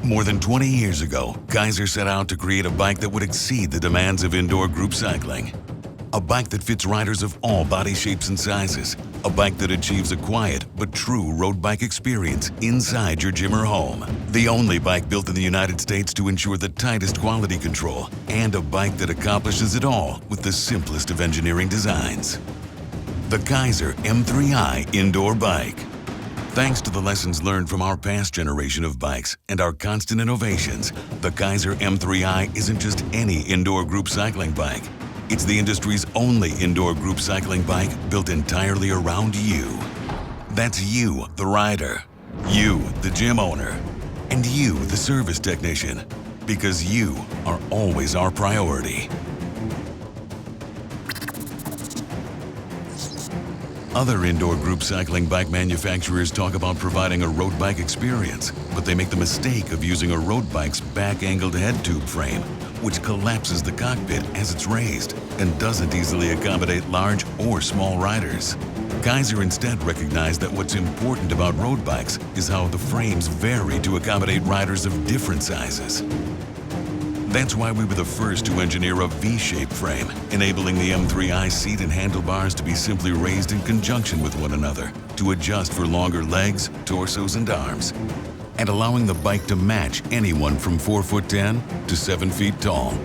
More than 20 years ago, Keiser set out to create a bike that would exceed the demands of indoor group cycling. A bike that fits riders of all body shapes and sizes. A bike that achieves a quiet but true road bike experience inside your gym or home. The only bike built in the United States to ensure the tightest quality control, and a bike that accomplishes it all with the simplest of engineering designs. The Keiser M3i Indoor Bike. Thanks to the lessons learned from our past generation of bikes and our constant innovations, the Keiser M3i isn't just any indoor group cycling bike. It's the industry's only indoor group cycling bike built entirely around you. That's you, the rider, you, the gym owner, and you, the service technician, because you are always our priority. Other indoor group cycling bike manufacturers talk about providing a road bike experience, but they make the mistake of using a road bike's back-angled head tube frame, which collapses the cockpit as it's raised and doesn't easily accommodate large or small riders. Keiser instead recognized that what's important about road bikes is how the frames vary to accommodate riders of different sizes. That's why we were the first to engineer a V-shaped frame, enabling the M3i seat and handlebars to be simply raised in conjunction with one another to adjust for longer legs, torsos, and arms, and allowing the bike to match anyone from 4'10" to 7 feet tall,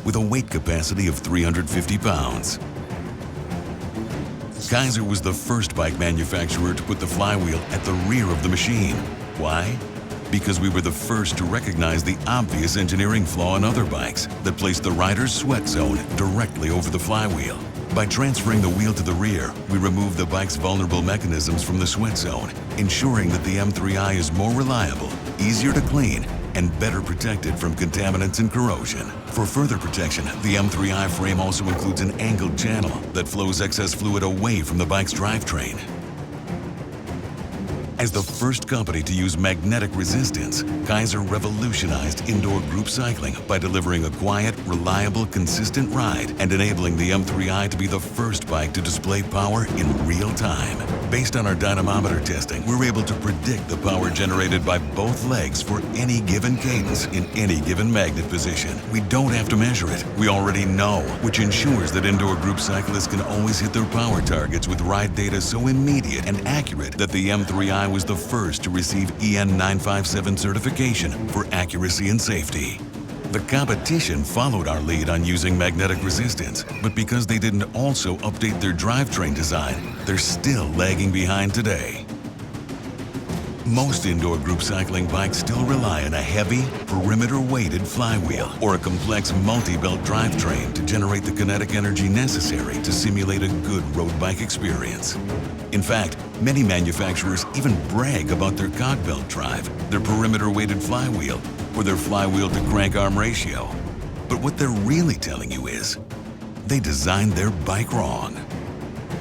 with a weight capacity of 350 pounds. Keiser was the first bike manufacturer to put the flywheel at the rear of the machine. Why? Because we were the first to recognize the obvious engineering flaw in other bikes that placed the rider's sweat zone directly over the flywheel. By transferring the wheel to the rear, we removed the bike's vulnerable mechanisms from the sweat zone, ensuring that the M3i is more reliable, easier to clean, and better protected from contaminants and corrosion. For further protection, the M3i frame also includes an angled channel that flows excess fluid away from the bike's drivetrain. As the first company to use magnetic resistance, Keiser revolutionized indoor group cycling by delivering a quiet, reliable, consistent ride and enabling the M3i to be the first bike to display power in real time. Based on our dynamometer testing, we're able to predict the power generated by both legs for any given cadence in any given magnet position. We don't have to measure it. We already know, which ensures that indoor group cyclists can always hit their power targets with ride data so immediate and accurate that the M3i was the first to receive EN 957 certification for accuracy and safety. The competition followed our lead on using magnetic resistance, but because they didn't also update their drivetrain design, they're still lagging behind today. Most indoor group cycling bikes still rely on a heavy, perimeter-weighted flywheel or a complex multi-belt drivetrain to generate the kinetic energy necessary to simulate a good road bike experience. In fact, many manufacturers even brag about their cog belt drive, their perimeter-weighted flywheel, or their flywheel to crank arm ratio. But what they're really telling you is, they designed their bike wrong.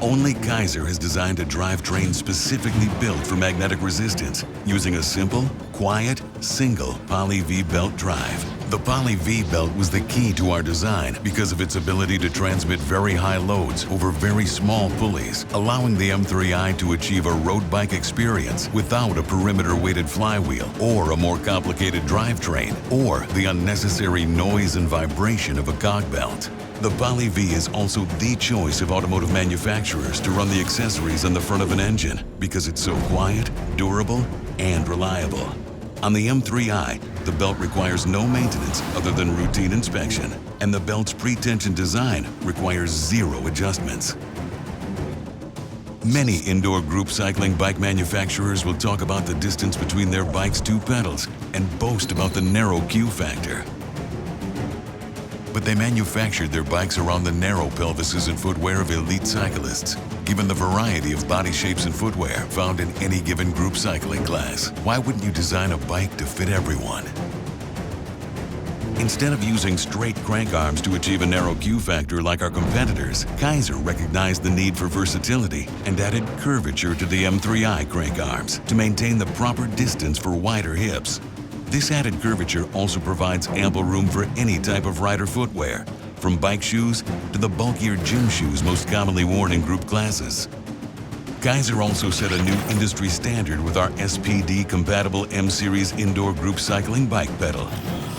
Only Keiser has designed a drivetrain specifically built for magnetic resistance using a simple, quiet, single Poly V-belt drive. The Poly V-belt was the key to our design because of its ability to transmit very high loads over very small pulleys, allowing the M3i to achieve a road bike experience without a perimeter-weighted flywheel or a more complicated drivetrain or the unnecessary noise and vibration of a cog belt. The Poly V is also the choice of automotive manufacturers to run the accessories on the front of an engine because it's so quiet, durable, and reliable. On the M3i, the belt requires no maintenance other than routine inspection, and the belt's pre-tension design requires zero adjustments. Many indoor group cycling bike manufacturers will talk about the distance between their bike's two pedals and boast about the narrow Q factor. But they manufactured their bikes around the narrow pelvises and footwear of elite cyclists. Given the variety of body shapes and footwear found in any given group cycling class, why wouldn't you design a bike to fit everyone? Instead of using straight crank arms to achieve a narrow Q factor like our competitors, Keiser recognized the need for versatility and added curvature to the M3i crank arms to maintain the proper distance for wider hips. This added curvature also provides ample room for any type of rider footwear, from bike shoes to the bulkier gym shoes most commonly worn in group classes. Keiser also set a new industry standard with our SPD-compatible M-Series Indoor Group Cycling Bike pedal.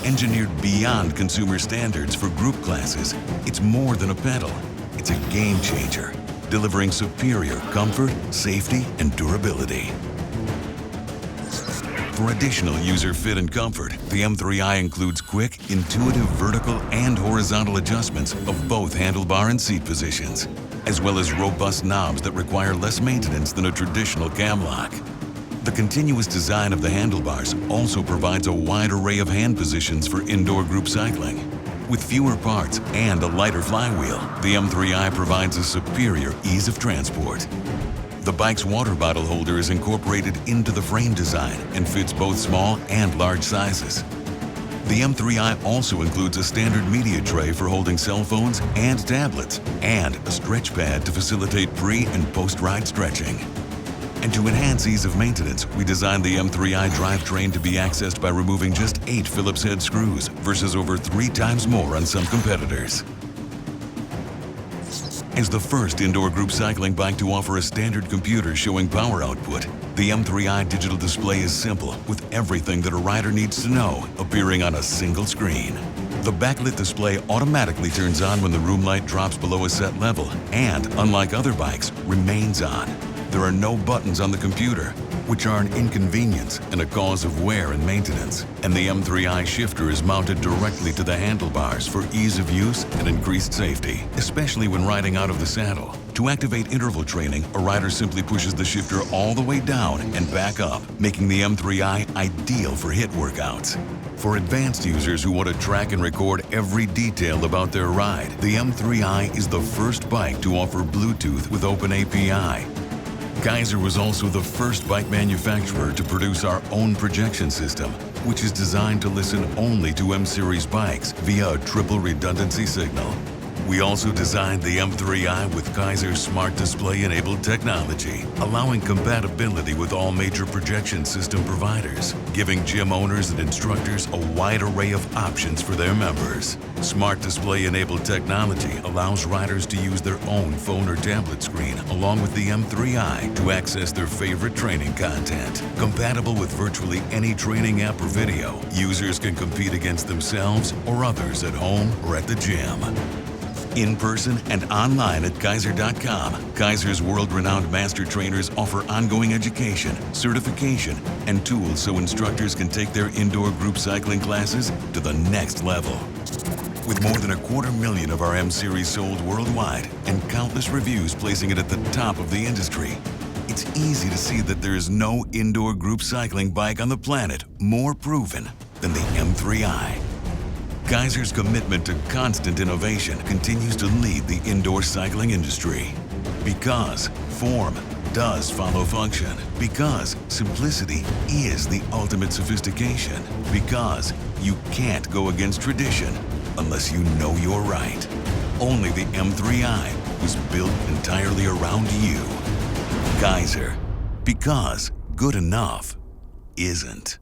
Engineered beyond consumer standards for group classes, it's more than a pedal. It's a game changer, delivering superior comfort, safety, and durability. For additional user fit and comfort, the M3i includes quick, intuitive vertical and horizontal adjustments of both handlebar and seat positions, as well as robust knobs that require less maintenance than a traditional cam lock. The continuous design of the handlebars also provides a wide array of hand positions for indoor group cycling. With fewer parts and a lighter flywheel, the M3i provides a superior ease of transport. The bike's water bottle holder is incorporated into the frame design and fits both small and large sizes. The M3i also includes a standard media tray for holding cell phones and tablets, and a stretch pad to facilitate pre- and post-ride stretching. And to enhance ease of maintenance, we designed the M3i drivetrain to be accessed by removing just 8 Phillips head screws versus over 3 times more on some competitors. As the first indoor group cycling bike to offer a standard computer showing power output, the M3i digital display is simple, with everything that a rider needs to know appearing on a single screen. The backlit display automatically turns on when the room light drops below a set level and, unlike other bikes, remains on. There are no buttons on the computer, which are an inconvenience and a cause of wear and maintenance. And the M3i shifter is mounted directly to the handlebars for ease of use and increased safety, especially when riding out of the saddle. To activate interval training, a rider simply pushes the shifter all the way down and back up, making the M3i ideal for HIIT workouts. For advanced users who want to track and record every detail about their ride, the M3i is the first bike to offer Bluetooth with Open API. Keiser was also the first bike manufacturer to produce our own projection system, which is designed to listen only to M-Series bikes via a triple redundancy signal. We also designed the M3i with Keiser's smart display-enabled technology, allowing compatibility with all major projection system providers, giving gym owners and instructors a wide array of options for their members. Smart display-enabled technology allows riders to use their own phone or tablet screen along with the M3i to access their favorite training content. Compatible with virtually any training app or video, users can compete against themselves or others at home or at the gym. In person and online at Keiser.com, Keiser's world-renowned master trainers offer ongoing education, certification, and tools so instructors can take their indoor group cycling classes to the next level. With more than 250,000 of our M-Series sold worldwide and countless reviews placing it at the top of the industry, it's easy to see that there is no indoor group cycling bike on the planet more proven than the M3i. Keiser's commitment to constant innovation continues to lead the indoor cycling industry. Because form does follow function. Because simplicity is the ultimate sophistication. Because you can't go against tradition unless you know you're right. Only the M3i was built entirely around you. Keiser. Because good enough isn't.